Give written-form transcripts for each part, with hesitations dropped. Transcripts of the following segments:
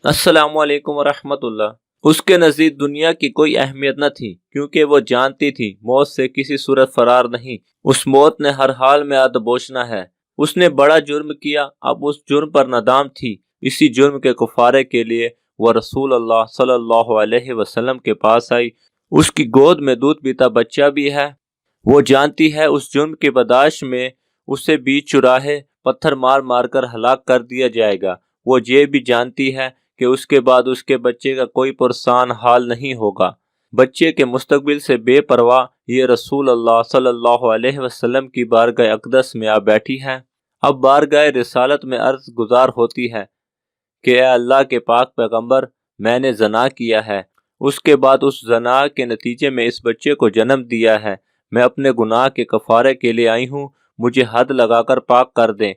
السلام علیکم ورحمۃ اللہ۔ اس کے نزدیک دنیا کی کوئی اہمیت نہ تھی، کیونکہ وہ جانتی تھی موت سے کسی صورت فرار نہیں، اس موت نے ہر حال میں دبوچنا ہے۔ اس نے بڑا جرم کیا، اب اس جرم پر ندام تھی۔ اسی جرم کے کفارے کے لیے وہ رسول اللہ صلی اللہ علیہ وسلم کے پاس آئی۔ اس کی گود میں دودھ پیتا بچہ بھی ہے۔ وہ جانتی ہے اس جرم کی بداش میں اسے بیچ چراہے پتھر مار مار کر ہلاک کر دیا جائے گا۔ وہ یہ بھی جانتی ہے کہ اس کے بعد اس کے بچے کا کوئی پرسان حال نہیں ہوگا۔ بچے کے مستقبل سے بے پرواہ یہ رسول اللہ صلی اللہ علیہ وسلم کی بارگاہ اقدس میں آ بیٹھی ہے۔ اب بارگاہ رسالت میں عرض گزار ہوتی ہے کہ اے اللہ کے پاک پیغمبر، میں نے زنا کیا ہے، اس کے بعد اس زنا کے نتیجے میں اس بچے کو جنم دیا ہے، میں اپنے گناہ کے کفارے کے لیے آئی ہوں، مجھے حد لگا کر پاک کر دیں۔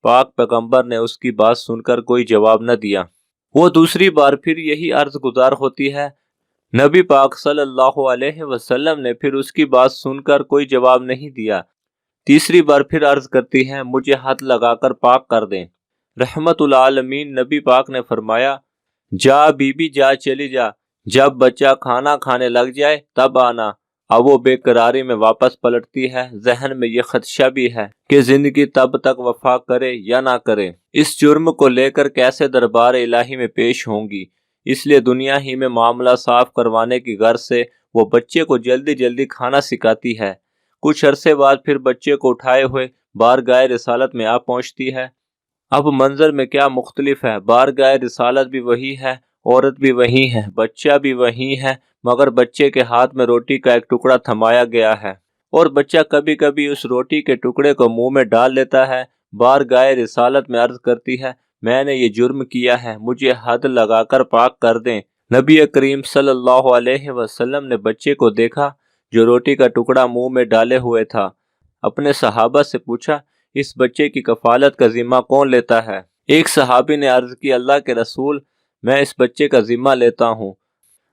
پاک پیغمبر نے اس کی بات سن کر کوئی جواب نہ دیا۔ وہ دوسری بار پھر یہی عرض گزار ہوتی ہے۔ نبی پاک صلی اللہ علیہ وسلم نے پھر اس کی بات سن کر کوئی جواب نہیں دیا۔ تیسری بار پھر عرض کرتی ہے، مجھے حد لگا کر پاک کر دیں۔ رحمت العالمین نبی پاک نے فرمایا، جا بی بی جا، چلی جا، جب بچہ کھانا کھانے لگ جائے تب آنا۔ اب وہ بے قراری میں واپس پلٹتی ہے، ذہن میں یہ خدشہ بھی ہے کہ زندگی تب تک وفا کرے یا نہ کرے، اس جرم کو لے کر کیسے دربار الہی میں پیش ہوں گی۔ اس لیے دنیا ہی میں معاملہ صاف کروانے کی غرض سے وہ بچے کو جلدی جلدی کھانا سکھاتی ہے۔ کچھ عرصے بعد پھر بچے کو اٹھائے ہوئے بارگاہ رسالت میں آ پہنچتی ہے۔ اب منظر میں کیا مختلف ہے، بارگاہ رسالت بھی وہی ہے، عورت بھی وہی ہے، بچہ بھی وہی ہے، مگر بچے کے ہاتھ میں روٹی کا ایک ٹکڑا تھمایا گیا ہے، اور بچہ کبھی کبھی اس روٹی کے ٹکڑے کو منہ میں ڈال لیتا ہے۔ بارگاہ رسالت میں عرض کرتی ہے، میں نے یہ جرم کیا ہے، مجھے حد لگا کر پاک کر دیں۔ نبی کریم صلی اللہ علیہ وسلم نے بچے کو دیکھا جو روٹی کا ٹکڑا منہ میں ڈالے ہوئے تھا۔ اپنے صحابہ سے پوچھا، اس بچے کی کفالت کا ذمہ کون لیتا ہے؟ ایک صحابی نے عرض کی، اللہ کے رسول، میں اس بچے کا ذمہ لیتا ہوں۔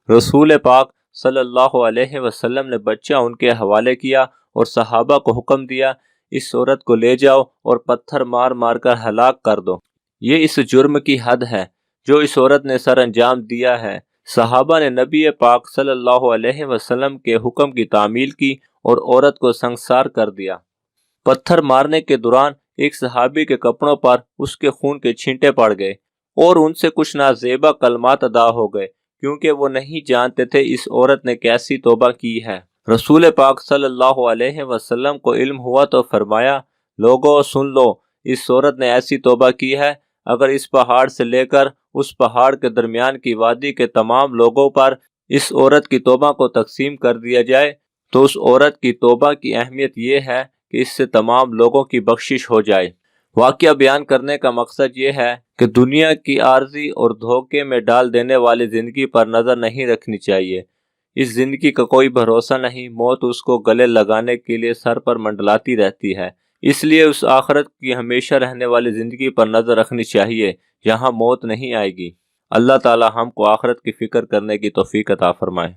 رسول پاک صلی اللہ علیہ وسلم نے بچہ ان کے حوالے کیا اور صحابہ کو حکم دیا، اس عورت کو لے جاؤ اور پتھر مار مار کر ہلاک کر دو۔ یہ اس جرم کی حد ہے جو اس عورت نے سر انجام دیا ہے۔ صحابہ نے نبی پاک صلی اللہ علیہ وسلم کے حکم کی تعمیل کی اور عورت کو سنگسار کر دیا۔ پتھر مارنے کے دوران ایک صحابی کے کپڑوں پر اس کے خون کے چھینٹے پڑ گئے اور ان سے کچھ نازیبا کلمات ادا ہو گئے، کیونکہ وہ نہیں جانتے تھے اس عورت نے کیسی توبہ کی ہے۔ رسول پاک صلی اللہ علیہ وسلم کو علم ہوا تو فرمایا، لوگوں سن لو، اس عورت نے ایسی توبہ کی ہے، اگر اس پہاڑ سے لے کر اس پہاڑ کے درمیان کی وادی کے تمام لوگوں پر اس عورت کی توبہ کو تقسیم کر دیا جائے تو اس عورت کی توبہ کی اہمیت یہ ہے کہ اس سے تمام لوگوں کی بخشش ہو جائے۔ واقعہ بیان کرنے کا مقصد یہ ہے کہ دنیا کی عارضی اور دھوکے میں ڈال دینے والی زندگی پر نظر نہیں رکھنی چاہیے۔ اس زندگی کا کوئی بھروسہ نہیں، موت اس کو گلے لگانے کے لیے سر پر منڈلاتی رہتی ہے، اس لیے اس آخرت کی ہمیشہ رہنے والی زندگی پر نظر رکھنی چاہیے جہاں موت نہیں آئے گی۔ اللہ تعالی ہم کو آخرت کی فکر کرنے کی توفیق عطا فرمائے۔